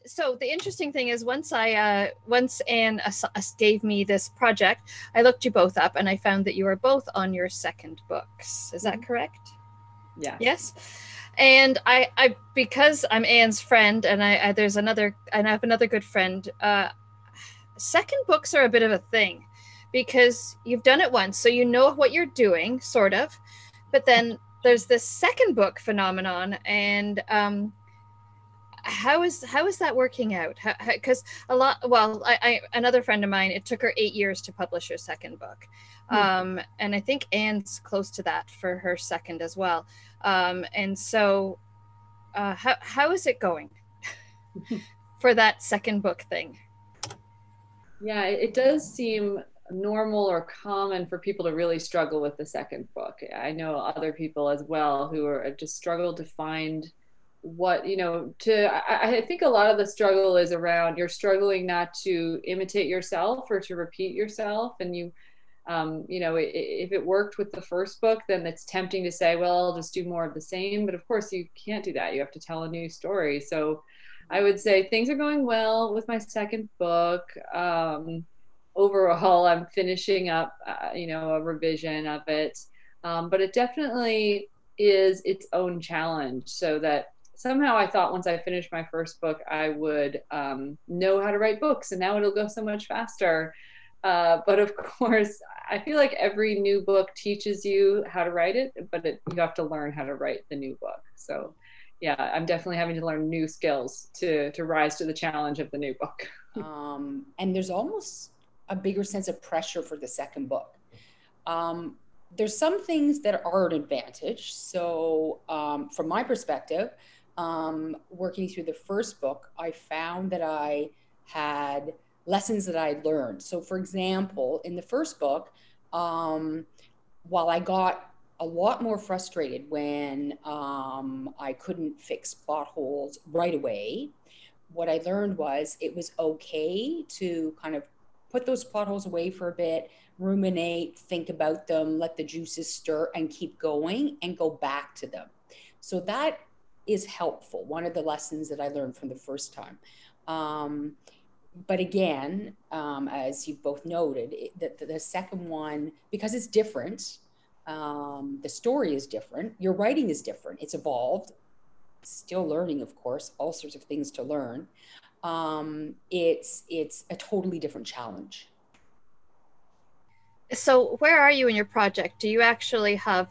so the interesting thing is once Anne gave me this project, I looked you both up and I found that you are both on your second books. Is that correct? Yeah. Yes. And I because I'm Anne's friend and I have another good friend, second books are a bit of a thing because you've done it once, so you know what you're doing, sort of. But then there's this second book phenomenon, and how is that working out? Because another friend of mine, it took her 8 years to publish her second book, and I think Anne's close to that for her second as well. And so, how is it going for that second book thing? Yeah, it does seem normal or common for people to really struggle with the second book. I know other people as well who are just struggle to find what, I think a lot of the struggle is around you're struggling not to imitate yourself or to repeat yourself. And if it worked with the first book, then it's tempting to say, well, I'll just do more of the same. But of course, you can't do that. You have to tell a new story. So I would say things are going well with my second book. Overall, I'm finishing up, a revision of it. But it definitely is its own challenge. So that somehow I thought once I finished my first book, I would know how to write books, and now it'll go so much faster. But of course, I feel like every new book teaches you how to write it, but you have to learn how to write the new book. So yeah, I'm definitely having to learn new skills to rise to the challenge of the new book. And there's almost a bigger sense of pressure for the second book. There's some things that are an advantage. So from my perspective, working through the first book, I found that I had lessons that I learned. So for example, in the first book, while I got a lot more frustrated when I couldn't fix potholes right away, what I learned was it was okay to kind of put those potholes away for a bit, ruminate, think about them, let the juices stir and keep going and go back to them. So that is helpful. One of the lessons that I learned from the first time. But again, as you've both noted, the second one, because it's different, the story is different, your writing is different, it's evolved, still learning, of course, all sorts of things to learn. It's a totally different challenge. So where are you in your project? Do you actually have,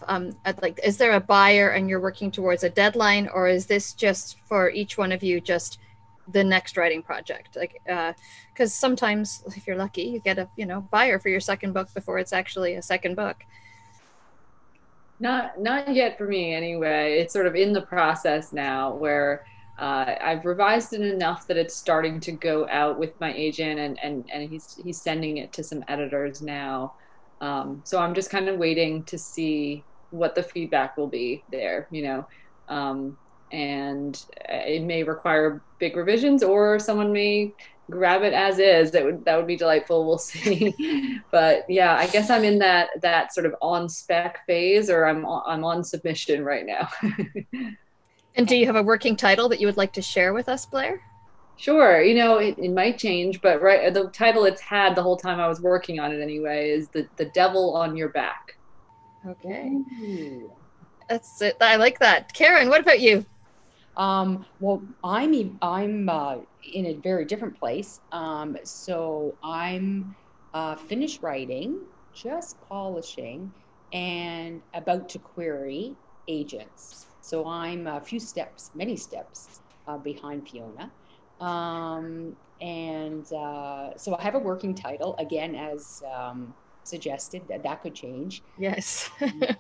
is there a buyer and you're working towards a deadline, or is this just for each one of you, just the next writing project? Because sometimes if you're lucky, you get a buyer for your second book before it's actually a second book. Not yet for me anyway. It's sort of in the process now where I've revised it enough that it's starting to go out with my agent, and he's sending it to some editors now. So I'm just kind of waiting to see what the feedback will be there, and it may require big revisions, or someone may grab it as is. That would be delightful. We'll see. But yeah, I guess I'm in that sort of on spec phase, or I'm on submission right now. And do you have a working title that you would like to share with us, Blair? Sure. It might change, but the title it's had the whole time I was working on it anyway is the Devil on Your Back. Okay. Ooh. That's it. I like that. Karen, what about you? Well, I'm in a very different place. So I'm finished writing, just polishing, and about to query agents. So I'm many steps behind Fiona. So I have a working title, again, as suggested, that could change. Yes. And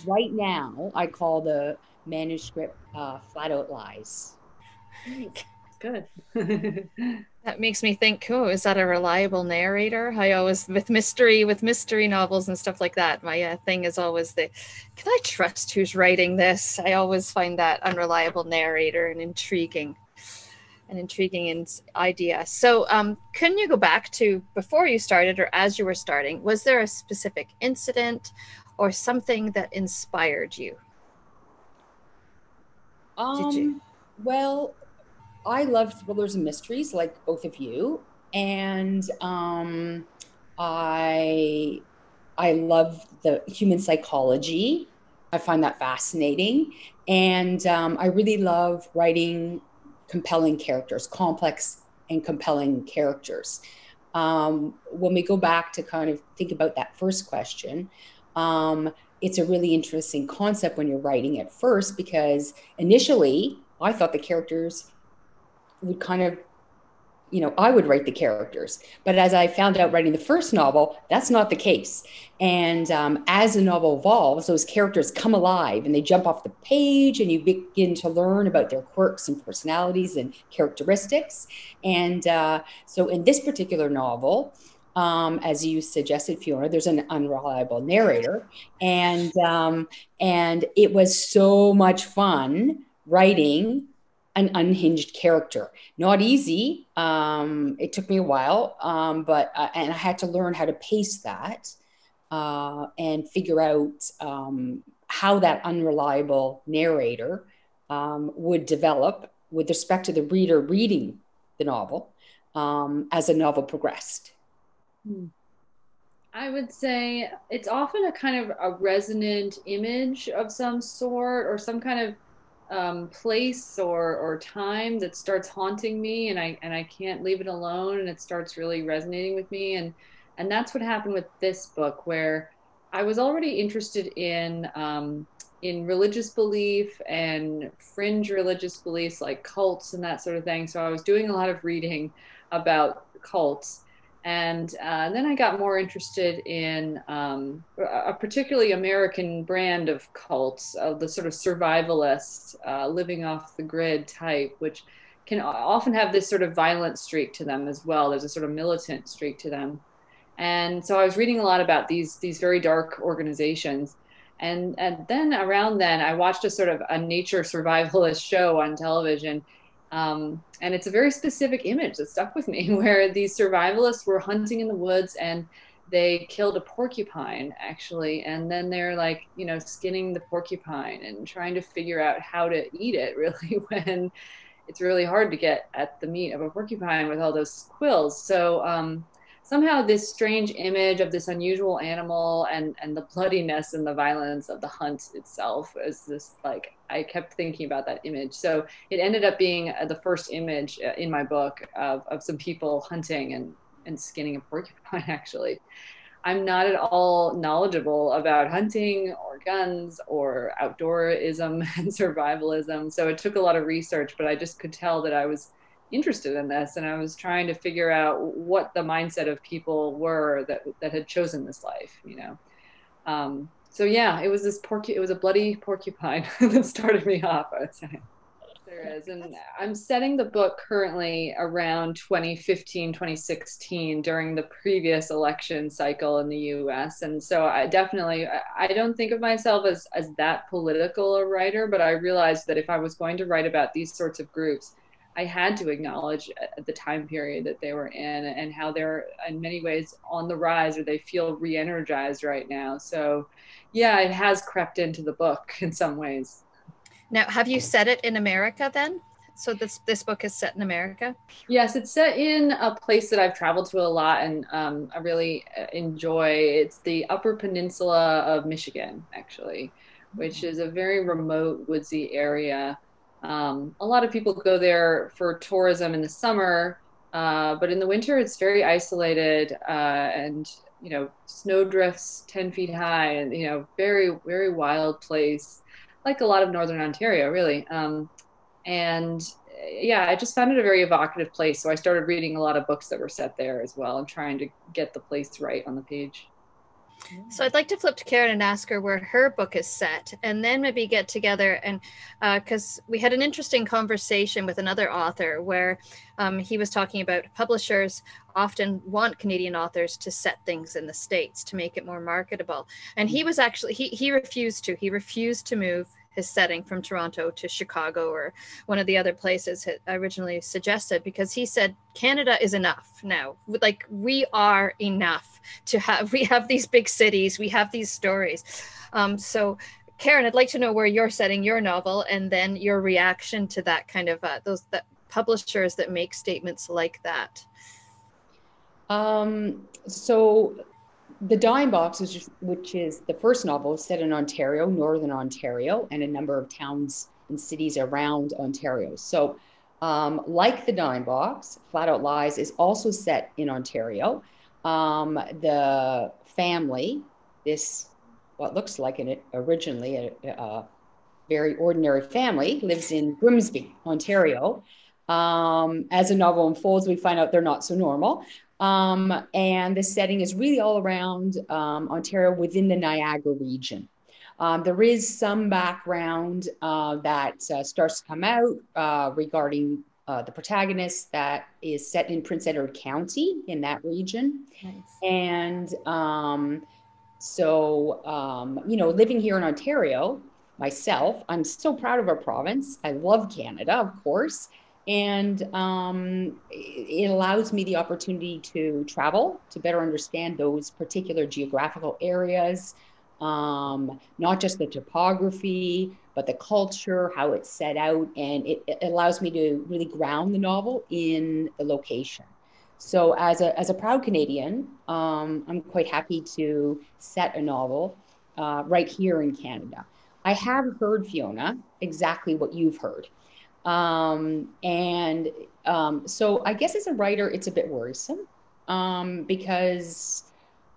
right now, I call the manuscript Flat Out Lies. Good. That makes me think, is that a reliable narrator? I always, with mystery novels and stuff like that, my thing is always can I trust who's writing this? I always find that unreliable narrator an intriguing idea. So can you go back to before you started or as you were starting? Was there a specific incident or something that inspired you? Well, I love thrillers and mysteries like both of you. And I love the human psychology. I find that fascinating. And I really love writing compelling characters, complex and compelling characters. When we go back to kind of think about that first question, it's a really interesting concept when you're writing at first, because initially I thought the characters would kind of, I would write the characters. But as I found out writing the first novel, that's not the case. And as the novel evolves, those characters come alive and they jump off the page, and you begin to learn about their quirks and personalities and characteristics. And so in this particular novel, as you suggested, Fiona, there's an unreliable narrator. And it was so much fun writing an unhinged character. Not easy. It took me a while, but and I had to learn how to pace that and figure out how that unreliable narrator would develop with respect to the reader reading the novel as the novel progressed. I would say it's often a kind of a resonant image of some sort, or some kind of place or time that starts haunting me, and I can't leave it alone, and it starts really resonating with me. And that's what happened with this book, where I was already interested in religious belief and fringe religious beliefs like cults and that sort of thing. So I was doing a lot of reading about cults. And then I got more interested in a particularly American brand of cults, the sort of survivalist, living off the grid type, which can often have this sort of violent streak to them as well. There's a sort of militant streak to them. And so I was reading a lot about these very dark organizations. And then around then, I watched a sort of a nature survivalist show on television. And it's a very specific image that stuck with me, where these survivalists were hunting in the woods and they killed a porcupine, actually. And then they're like, skinning the porcupine and trying to figure out how to eat it, really, when it's really hard to get at the meat of a porcupine with all those quills. So somehow this strange image of this unusual animal and the bloodiness and the violence of the hunt itself is this, like, I kept thinking about that image. So it ended up being the first image in my book of some people hunting and skinning a porcupine, actually. I'm not at all knowledgeable about hunting or guns or outdoorism and survivalism. So it took a lot of research, but I just could tell that I was interested in this, and I was trying to figure out what the mindset of people were that had chosen this life, So yeah, it was a bloody porcupine that started me off, I would say. There is. And I'm setting the book currently around 2015, 2016, during the previous election cycle in the US. And so I don't think of myself as that political a writer, but I realized that if I was going to write about these sorts of groups, I had to acknowledge the time period that they were in and how they're in many ways on the rise, or they feel re-energized right now. So yeah, it has crept into the book in some ways. Now, have you set it in America then? So this book is set in America? Yes, it's set in a place that I've traveled to a lot, and I really enjoy. It's the Upper Peninsula of Michigan, actually, which is a very remote, woodsy area. A lot of people go there for tourism in the summer, but in the winter it's very isolated, and snow drifts 10 feet high, and very, very wild place, like a lot of Northern Ontario, really. And yeah, I just found it a very evocative place. So I started reading a lot of books that were set there as well, and trying to get the place right on the page. So I'd like to flip to Karen and ask her where her book is set, and then maybe get together, and because we had an interesting conversation with another author where he was talking about publishers often want Canadian authors to set things in the States to make it more marketable. And he was actually, he refused to move his setting from Toronto to Chicago or one of the other places I originally suggested, because he said Canada is enough now. Like, we are enough to have, we have these big cities, we have these stories. So Karen, I'd like to know where you're setting your novel, and then your reaction to that kind of publishers that make statements like that? So The Dime Box, which is the first novel, set in Ontario, Northern Ontario, and a number of towns and cities around Ontario. So like The Dime Box, Flat Out Lies is also set in Ontario. The family, what looks like originally a very ordinary family, lives in Grimsby, Ontario. As the novel unfolds, we find out they're not so normal. And the setting is really all around Ontario within the Niagara region. There is some background that starts to come out regarding the protagonist that is set in Prince Edward County in that region. Nice. And living here in Ontario myself, I'm so proud of our province. I love Canada, of course. And it allows me the opportunity to travel, to better understand those particular geographical areas, not just the topography, but the culture, how it's set out. And it allows me to really ground the novel in the location. So as a proud Canadian, I'm quite happy to set a novel right here in Canada. I have heard, Fiona, exactly what you've heard. So I guess as a writer, it's a bit worrisome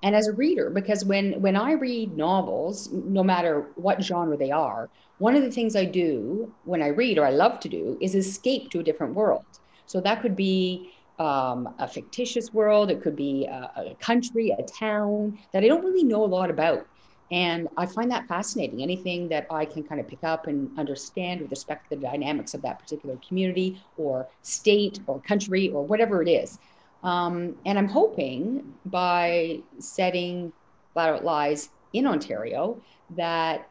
and as a reader, because when I read novels, no matter what genre they are, one of the things I do when I read, or I love to do, is escape to a different world. So that could be a fictitious world, it could be a country, a town that I don't really know a lot about. And I find that fascinating. Anything that I can kind of pick up and understand with respect to the dynamics of that particular community or state or country or whatever it is. And I'm hoping by setting Flat Out Lies in Ontario that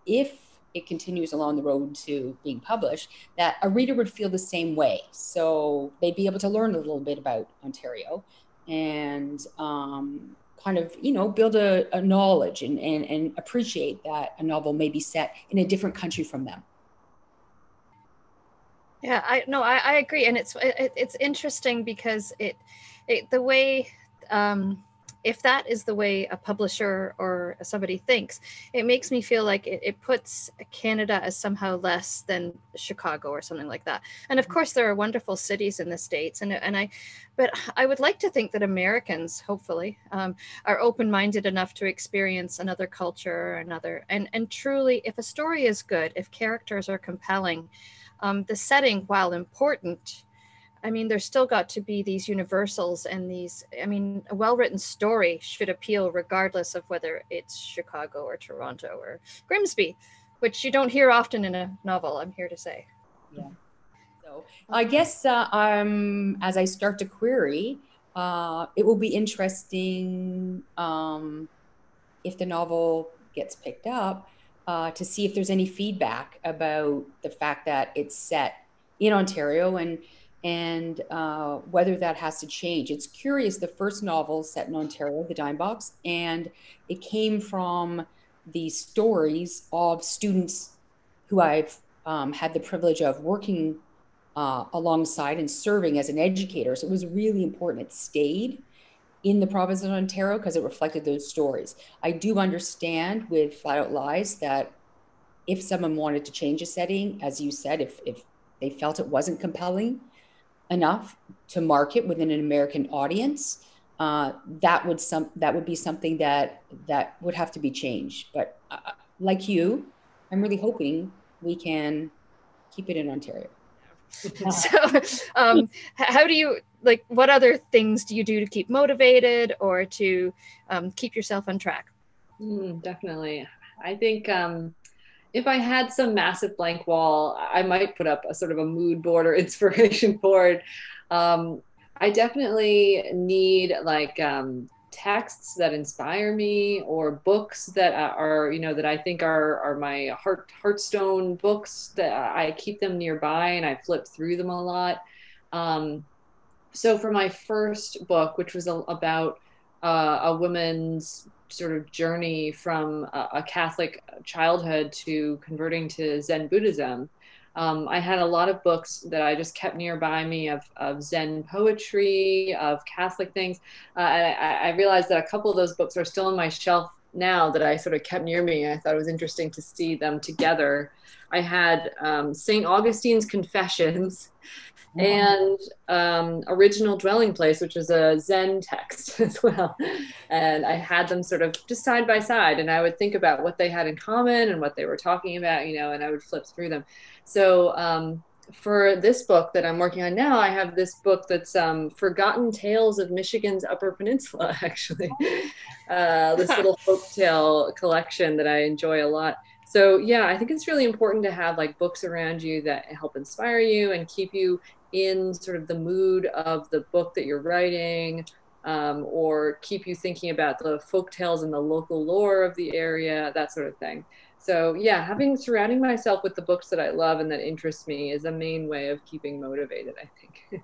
if it continues along the road to being published, that a reader would feel the same way. So they'd be able to learn a little bit about Ontario and kind of, build a knowledge and appreciate that a novel may be set in a different country from them. Yeah, I agree. And it's interesting because the way, if that is the way a publisher or somebody thinks, it makes me feel like it puts Canada as somehow less than Chicago or something like that. And of course, there are wonderful cities in the States, but I would like to think that Americans, hopefully, are open-minded enough to experience another culture, and truly, if a story is good, if characters are compelling, the setting, while important, I mean, there's still got to be these universals and a well-written story should appeal regardless of whether it's Chicago or Toronto or Grimsby, which you don't hear often in a novel, I'm here to say. Yeah. So I guess as I start to query, it will be interesting if the novel gets picked up to see if there's any feedback about the fact that it's set in Ontario and whether that has to change. It's curious, the first novel set in Ontario, The Dime Box, and it came from the stories of students who I've had the privilege of working alongside and serving as an educator. So it was really important. It stayed in the province of Ontario because it reflected those stories. I do understand with Flat Out Lies that if someone wanted to change a setting, as you said, if they felt it wasn't compelling enough to market within an American audience, that would be something that would have to be changed. But like you, I'm really hoping we can keep it in Ontario. So how do you, what other things do you do to keep motivated or to keep yourself on track? Definitely. I think if I had some massive blank wall, I might put up a sort of a mood board or inspiration board. I definitely need texts that inspire me, or books that are, that I think are my heartstone books, that I keep them nearby and I flip through them a lot. So for my first book, which was about a woman's sort of journey from a Catholic childhood to converting to Zen Buddhism, I had a lot of books that I just kept nearby me of Zen poetry, of Catholic things. I realized that a couple of those books are still on my shelf now that I sort of kept near me. I thought it was interesting to see them together. I had St. Augustine's Confessions and Original Dwelling Place, which is a Zen text as well. And I had them sort of just side by side, and I would think about what they had in common and what they were talking about, you know, and I would flip through them. So for this book that I'm working on now, I have this book that's Forgotten Tales of Michigan's Upper Peninsula, actually. This little folktale collection that I enjoy a lot. So yeah, I think it's really important to have like books around you that help inspire you and keep you in sort of the mood of the book that you're writing, or keep you thinking about the folk tales and the local lore of the area, that sort of thing. So yeah, surrounding myself with the books that I love and that interest me is a main way of keeping motivated, I think.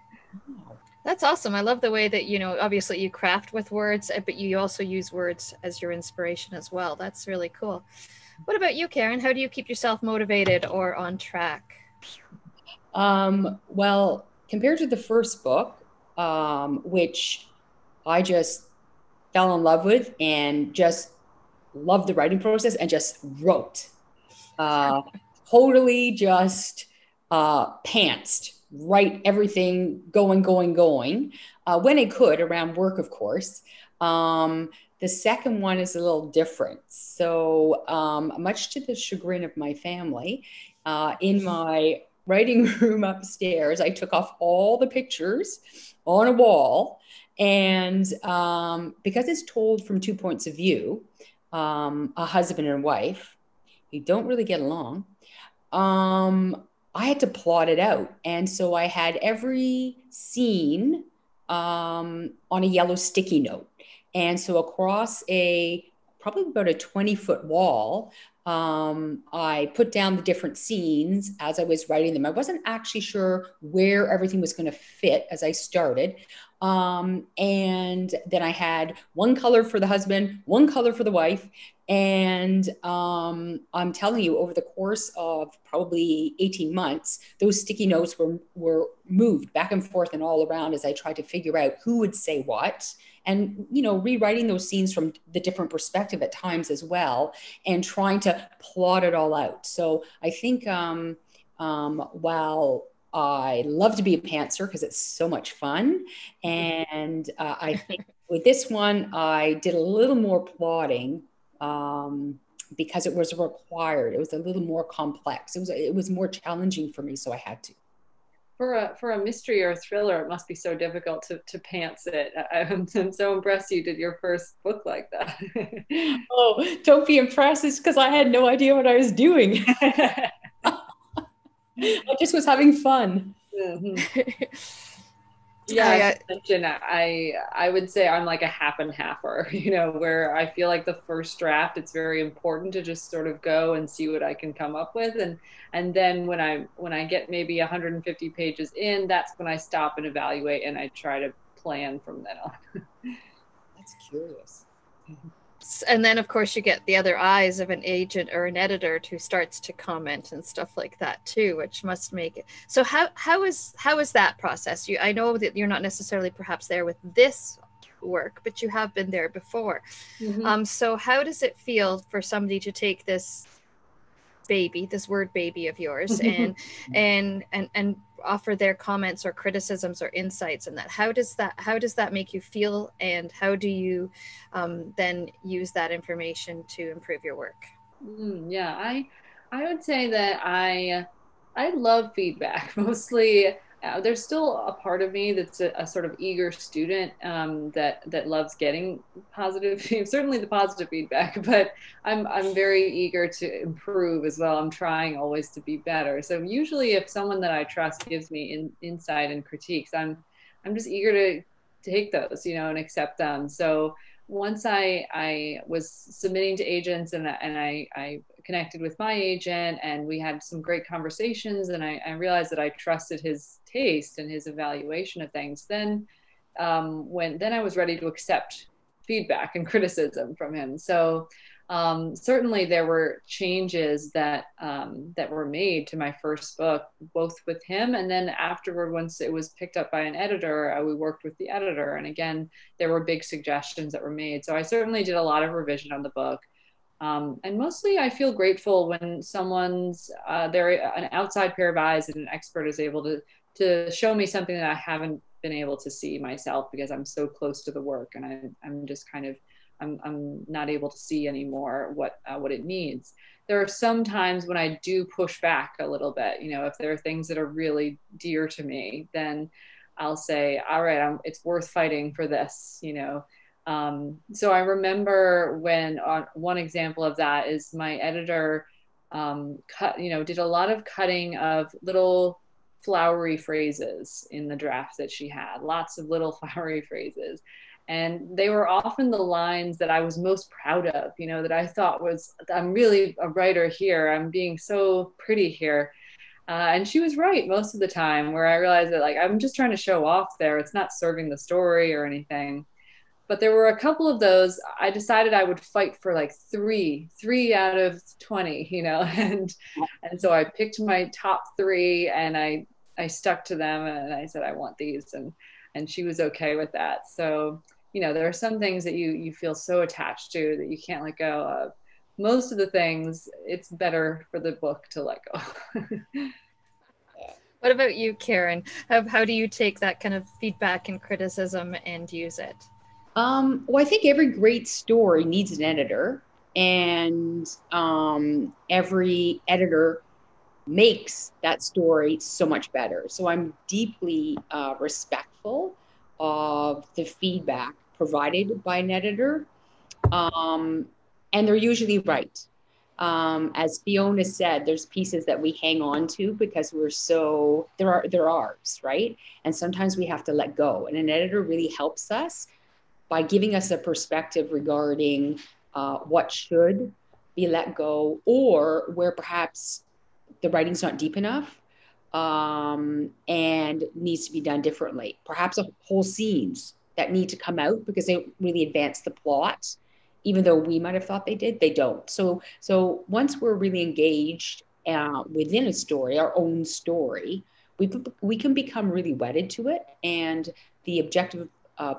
That's awesome. I love the way that, you know, obviously you craft with words, but you also use words as your inspiration as well. That's really cool. What about you, Karen? How do you keep yourself motivated or on track? Well, compared to the first book, which I just fell in love with and just loved the writing process and just wrote, totally just pantsed, write everything going, when it could around work, of course. The second one is a little different. So much to the chagrin of my family, in my writing room upstairs, I took off all the pictures on a wall. And because it's told from two points of view, a husband and wife, who don't really get along, I had to plot it out. And so I had every scene on a yellow sticky note. And so across probably about a 20-foot wall, I put down the different scenes as I was writing them. I wasn't actually sure where everything was going to fit as I started. And then I had one color for the husband, one color for the wife. And I'm telling you, over the course of probably 18 months, those sticky notes were moved back and forth and all around as I tried to figure out who would say what. And, you know, rewriting those scenes from the different perspective at times as well, and trying to plot it all out. So I think while I love to be a pantser because it's so much fun, and I think with this one, I did a little more plotting because it was required. It was a little more complex. It was more challenging for me, so I had to. For a mystery or a thriller, it must be so difficult to pants it. I'm so impressed you did your first book like that. Oh, don't be impressed. It's because I had no idea what I was doing. I just was having fun. Mm-hmm. Yeah, I would say I'm like a half and halfer, you know, where I feel like the first draft, it's very important to just sort of go and see what I can come up with. And then when I get maybe 150 pages in, that's when I stop and evaluate and I try to plan from then on. That's curious. And then, of course, you get the other eyes of an agent or an editor who starts to comment and stuff like that too, which must make it. So how is that process? I know that you're not necessarily perhaps there with this work, but you have been there before. Mm-hmm. So how does it feel for somebody to take this word baby of yours and offer their comments or criticisms or insights in that? How does that make you feel, and how do you then use that information to improve your work? Yeah, I would say that I love feedback. Mostly there's still a part of me that's a sort of eager student that loves getting positive, certainly the positive feedback, but I'm very eager to improve as well. I'm trying always to be better. So usually if someone that I trust gives me insight and critiques, I'm just eager to take those, you know, and accept them. So once I was submitting to agents and I connected with my agent and we had some great conversations, and I realized that I trusted his taste and his evaluation of things, then I was ready to accept feedback and criticism from him. So certainly there were changes that were made to my first book, both with him, and then afterward, once it was picked up by an editor, we worked with the editor, and again, there were big suggestions that were made. So I certainly did a lot of revision on the book. And mostly I feel grateful when someone's they're an outside pair of eyes and an expert is able to show me something that I haven't been able to see myself, because I'm so close to the work, and I'm just kind of I'm not able to see anymore what it needs. There are some times when I do push back a little bit. You know, if there are things that are really dear to me, then I'll say, all right, it's worth fighting for this, you know. So I remember when one example of that is my editor did a lot of cutting of little flowery phrases in the draft that she had, lots of little flowery phrases. And they were often the lines that I was most proud of, you know, that I thought was, I'm really a writer here. I'm being so pretty here. And she was right most of the time, where I realized that, like, I'm just trying to show off there. It's not serving the story or anything. But there were a couple of those I decided I would fight for, like three out of 20, you know, and so I picked my top three and I stuck to them, and I said, I want these, and she was okay with that. So, you know, there are some things that you feel so attached to that you can't let go of. Most of the things, it's better for the book to let go. What about you, Karen? How do you take that kind of feedback and criticism and use it? Well, I think every great story needs an editor, and every editor makes that story so much better. So I'm deeply respectful of the feedback provided by an editor, and they're usually right. As Fiona said, there's pieces that we hang on to because they're ours, right? And sometimes we have to let go, and an editor really helps us by giving us a perspective regarding what should be let go, or where perhaps the writing's not deep enough and needs to be done differently. Perhaps whole scenes that need to come out because they really advance the plot, even though we might have thought they did, they don't. So once we're really engaged within a story, our own story, we can become really wedded to it, and the objective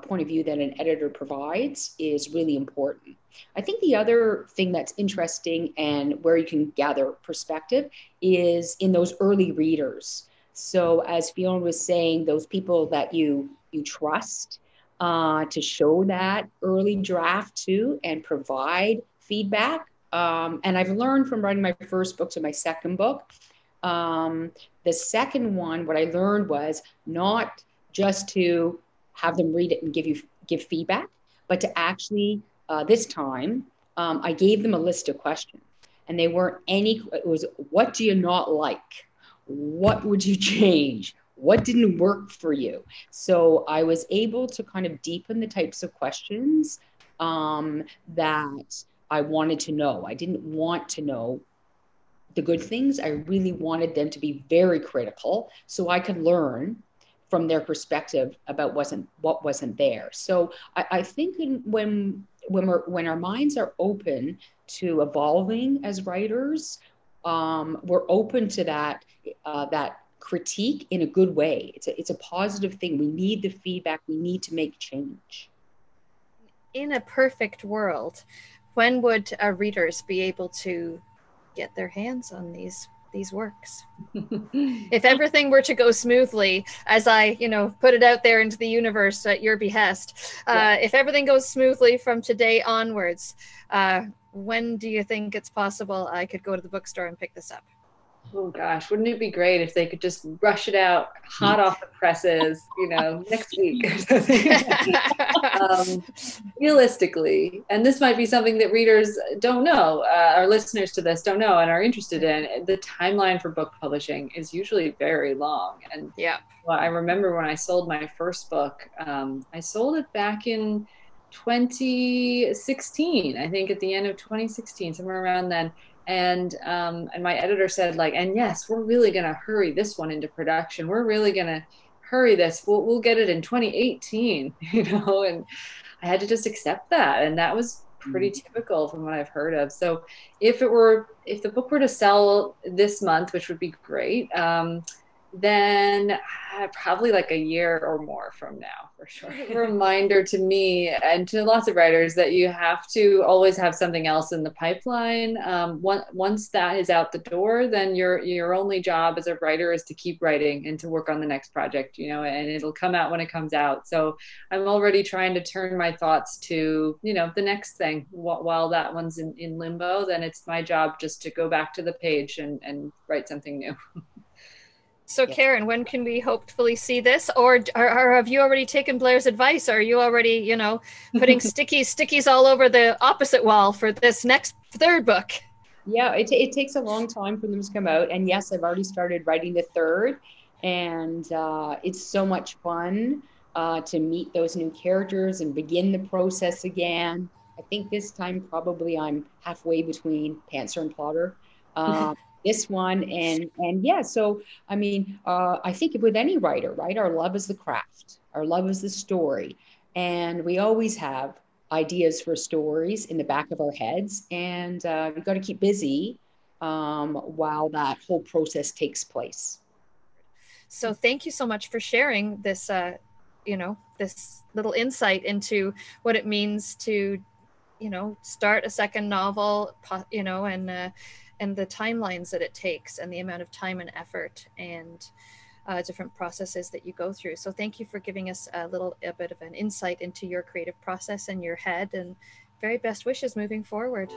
point of view that an editor provides is really important. I think the other thing that's interesting and where you can gather perspective is in those early readers. So as Fiona was saying, those people that you trust to show that early draft to and provide feedback. And I've learned from writing my first book to my second book. The second one, what I learned was not just to have them read it and give feedback, but to actually, this time, I gave them a list of questions, and they weren't it was, what do you not like? What would you change? What didn't work for you? So I was able to kind of deepen the types of questions that I wanted to know. I didn't want to know the good things. I really wanted them to be very critical so I could learn from their perspective about what wasn't there. So I think when our minds are open to evolving as writers, we're open to that critique in a good way. It's a positive thing. We need the feedback. We need to make change. In a perfect world, when would our readers be able to get their hands on these works? If everything were to go smoothly, as I put it out there into the universe at your behest, if everything goes smoothly from today onwards, when do you think it's possible I could go to the bookstore and pick this up? Oh gosh, wouldn't it be great if they could just rush it out hot off the presses, next week or something. Realistically, and this might be something that readers don't know, our listeners to this don't know and are interested in, the timeline for book publishing is usually very long. And well, I remember when I sold my first book, I sold it back in 2016, I think at the end of 2016, somewhere around then. And my editor said, and yes, we're really going to hurry this one into production. We're really going to hurry this. We'll get it in 2018, and I had to just accept that. And that was pretty typical from what I've heard of. So if the book were to sell this month, which would be great, then probably like a year or more from now, for sure. Reminder to me and to lots of writers that you have to always have something else in the pipeline. Once that is out the door, then your only job as a writer is to keep writing and to work on the next project, and it'll come out when it comes out. So I'm already trying to turn my thoughts to, the next thing. While that one's in limbo, then it's my job just to go back to the page and write something new. So Karen, when can we hopefully see this? Or have you already taken Blair's advice? Are you already, putting stickies all over the opposite wall for this next third book? Yeah, it takes a long time for them to come out. And yes, I've already started writing the third. And it's so much fun to meet those new characters and begin the process again. I think this time probably I'm halfway between Pantser and Plotter. This one and yeah, so I mean, I think with any writer, right, our love is the craft, our love is the story, and we always have ideas for stories in the back of our heads, and we've got to keep busy while that whole process takes place. So thank you so much for sharing this this little insight into what it means to start a second novel, and the timelines that it takes and the amount of time and effort and different processes that you go through. So thank you for giving us a bit of an insight into your creative process and your head, and very best wishes moving forward.